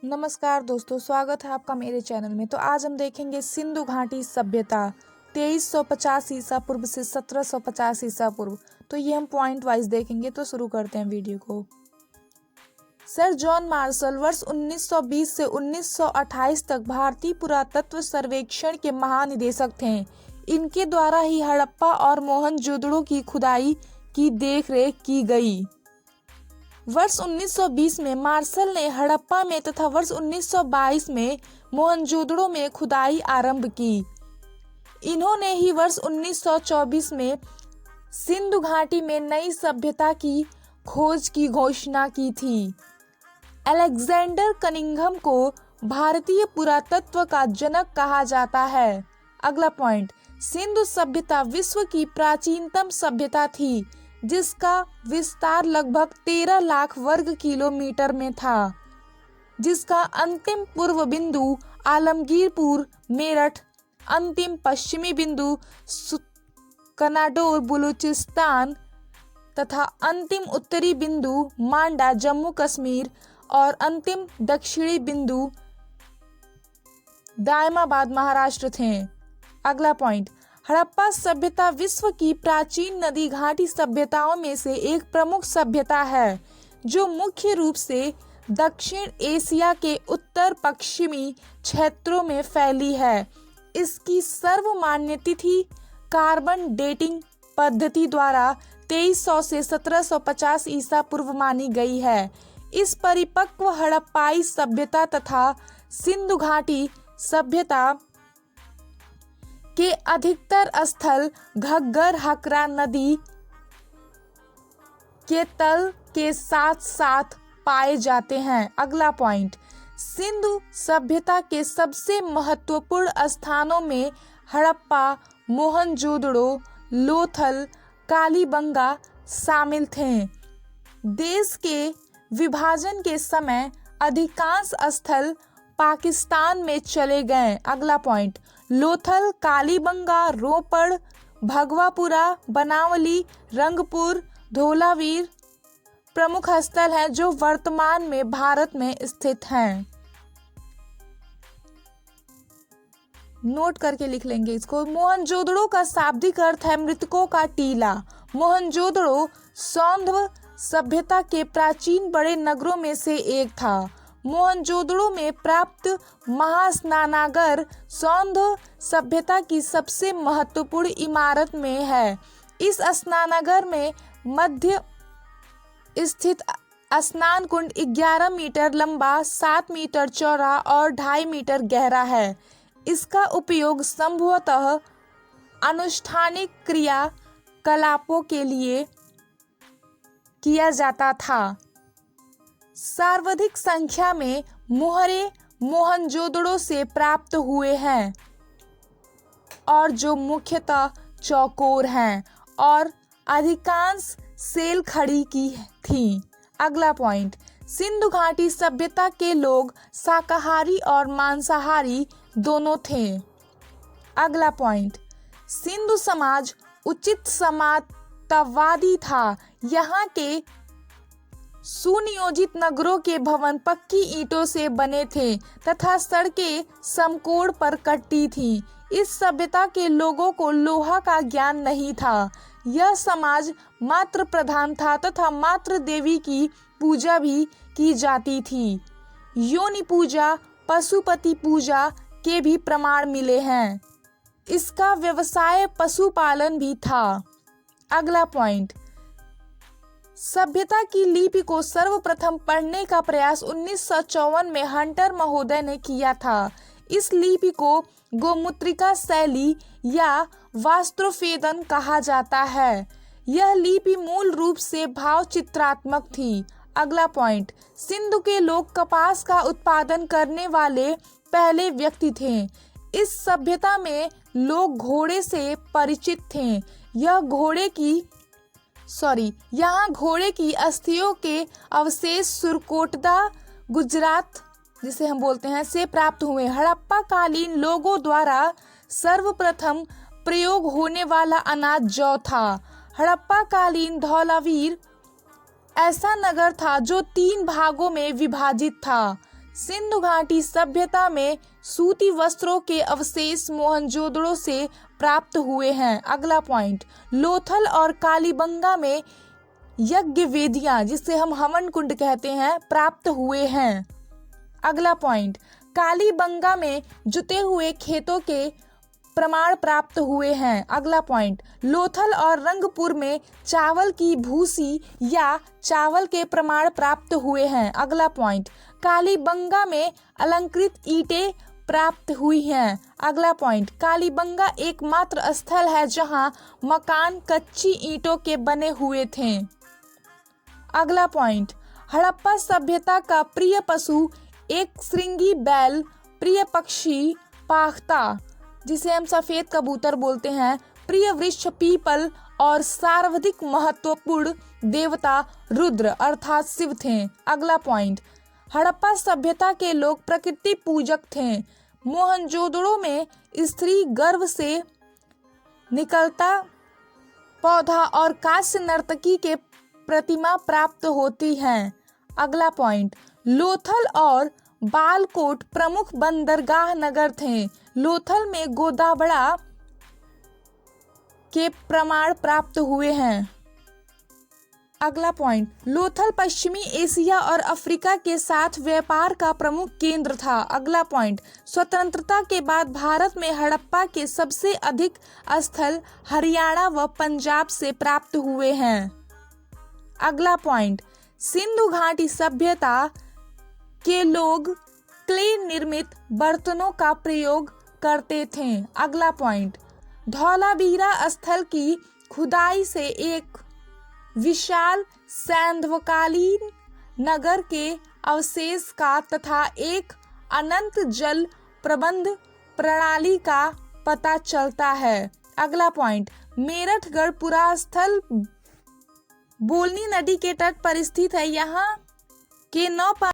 नमस्कार दोस्तों, स्वागत है आपका मेरे चैनल में। तो आज हम देखेंगे सिंधु घाटी सभ्यता 2350 ईसा पूर्व से 1750 ईसा पूर्व। तो ये हम पॉइंट वाइज देखेंगे। तो शुरू करते हैं वीडियो को। सर जॉन मार्शल वर्ष 1920 से 1928 तक भारतीय पुरातत्व सर्वेक्षण के महानिदेशक थे। इनके द्वारा ही हड़प्पा और मोहनजोदड़ो की खुदाई की देखरेख की गई। वर्ष 1920 में मार्शल ने हड़प्पा में तथा वर्ष 1922 में मोहनजोदड़ो में खुदाई आरंभ की। इन्होंने ही वर्ष 1924 में सिंधु घाटी में नई सभ्यता की खोज की घोषणा की थी। अलेक्जेंडर कनिंघम को भारतीय पुरातत्व का जनक कहा जाता है। अगला पॉइंट, सिंधु सभ्यता विश्व की प्राचीनतम सभ्यता थी, जिसका विस्तार लगभग 13 लाख वर्ग किलोमीटर में था, जिसका अंतिम पूर्व बिंदु आलमगीरपुर मेरठ, अंतिम पश्चिमी बिंदु कनाडोर बलूचिस्तान तथा अंतिम उत्तरी बिंदु मांडा जम्मू कश्मीर और अंतिम दक्षिणी बिंदु दायमाबाद महाराष्ट्र थे। अगला पॉइंट, हड़प्पा सभ्यता विश्व की प्राचीन नदी घाटी सभ्यताओं में से एक प्रमुख सभ्यता है, जो मुख्य रूप से दक्षिण एशिया के उत्तर पश्चिमी क्षेत्रों में फैली है। इसकी सर्वमान्य तिथि कार्बन डेटिंग पद्धति द्वारा 2300 से 1750 ईसा पूर्व मानी गई है। इस परिपक्व हड़प्पाई सभ्यता तथा सिंधु घाटी सभ्यता के अधिकतर स्थल घग्गर हकरा नदी के तल के साथ साथ पाए जाते हैं। अगला पॉइंट, सिंधु सभ्यता के सबसे महत्वपूर्ण स्थानों में हड़प्पा, मोहनजोदड़ो, लोथल, कालीबंगा शामिल थे। देश के विभाजन के समय अधिकांश स्थल पाकिस्तान में चले गए। अगला पॉइंट, लोथल, कालीबंगा, रोपड़, भगवापुरा, बनावली, रंगपुर, धोलावीर प्रमुख स्थल हैं जो वर्तमान में भारत में स्थित हैं। नोट करके लिख लेंगे इसको। मोहनजोदड़ो का शाब्दिक अर्थ है मृतकों का टीला। मोहनजोदड़ो सौंध सभ्यता के प्राचीन बड़े नगरों में से एक था। मोहनजोदड़ो में प्राप्त महास्नानागार सौंध सभ्यता की सबसे महत्वपूर्ण इमारत में है। इस स्नानागार में मध्य स्थित स्नान कुंड 11 मीटर लंबा, 7 मीटर चौड़ा और 2.5 मीटर गहरा है। इसका उपयोग संभवतः अनुष्ठानिक क्रियाकलापों के लिए किया जाता था। सर्वाधिक संख्या में मुहरे मोहनजोदड़ो से प्राप्त हुए हैं और जो मुख्यतः चौकोर हैं और अधिकांश सेल खड़ी की थी। अगला पॉइंट, सिंधु घाटी सभ्यता के लोग शाकाहारी और मांसाहारी दोनों थे। अगला पॉइंट, सिंधु समाज उचित समाजवादी था। यहाँ के सुनियोजित नगरों के भवन पक्की ईंटों से बने थे तथा सड़कें समकोण पर कटी थीं। इस सभ्यता के लोगों को लोहा का ज्ञान नहीं था। यह समाज मातृ प्रधान था तथा मातृ देवी की पूजा भी की जाती थी। योनि पूजा, पशुपति पूजा के भी प्रमाण मिले हैं। इसका व्यवसाय पशुपालन भी था। अगला पॉइंट, सभ्यता की लिपि को सर्वप्रथम पढ़ने का प्रयास 1954 में हंटर महोदय ने किया था। इस लिपि को गोमुत्रिका शैली या वास्त्रोफेदन कहा जाता है। यह लिपि मूल रूप से भाव चित्रात्मक थी। अगला पॉइंट, सिंधु के लोग कपास का उत्पादन करने वाले पहले व्यक्ति थे। इस सभ्यता में लोग घोड़े से परिचित थे। यहाँ घोड़े की अस्थियों के अवशेष सुरकोटदा, गुजरात जिसे हम बोलते हैं से प्राप्त हुए। हड़प्पा कालीन लोगों द्वारा सर्वप्रथम प्रयोग होने वाला अनाज जौ था। हड़प्पा कालीन धौलावीर ऐसा नगर था जो 3 भागों में विभाजित था। सिंधु घाटी सभ्यता में सूती वस्त्रों के अवशेष मोहनजोदड़ो से प्राप्त हुए हैं। अगला पॉइंट, लोथल और कालीबंगा में यज्ञ वेदियां, जिसे हम हवन कुंड कहते हैं, प्राप्त हुए हैं। अगला पॉइंट, कालीबंगा में जुते हुए खेतों के प्रमाण प्राप्त हुए हैं। अगला पॉइंट, लोथल और रंगपुर में चावल की भूसी या चावल के प्रमाण प्राप्त हुए हैं। अगला पॉइंट, कालीबंगा में अलंकृत ईंटें प्राप्त हुई हैं। अगला पॉइंट, कालीबंगा एकमात्र स्थल है जहां मकान कच्ची ईंटों के बने हुए थे। अगला पॉइंट, हड़प्पा सभ्यता का प्रिय पशु एक श्रृंगी बैल, प्रिय पक्षी पाख्ता, जिसे हम सफेद कबूतर बोलते हैं, प्रिय वृक्ष पीपल और सर्वाधिक महत्वपूर्ण देवता रुद्र अर्थात शिव थे। अगला पॉइंट, हड़प्पा सभ्यता के लोग प्रकृति पूजक थे। मोहनजोदड़ो में स्त्री गर्भ से निकलता पौधा और कांस्य नर्तकी के प्रतिमा प्राप्त होती हैं। अगला पॉइंट, लोथल और बालकोट प्रमुख बंदरगाह नगर थे। लोथल में गोदावड़ा के प्रमाण प्राप्त हुए हैं। अगला पॉइंट, लोथल पश्चिमी एशिया और अफ्रीका के साथ व्यापार का प्रमुख केंद्र था। अगला पॉइंट, स्वतंत्रता के बाद भारत में हड़प्पा के सबसे अधिक स्थल हरियाणा व पंजाब से प्राप्त हुए हैं। अगला पॉइंट, सिंधु घाटी सभ्यता के लोग क्ले निर्मित बर्तनों का प्रयोग करते थे। अगला पॉइंट, धौलावीरा स्थल की खुदाई से एक विशाल सैंधवकालीन नगर के अवशेष का तथा एक अनंत जल प्रबंध प्रणाली का पता चलता है। अगला पॉइंट, मेरठगढ़ पुरास्थल बोलनी नदी के तट पर स्थित है। यहाँ के 9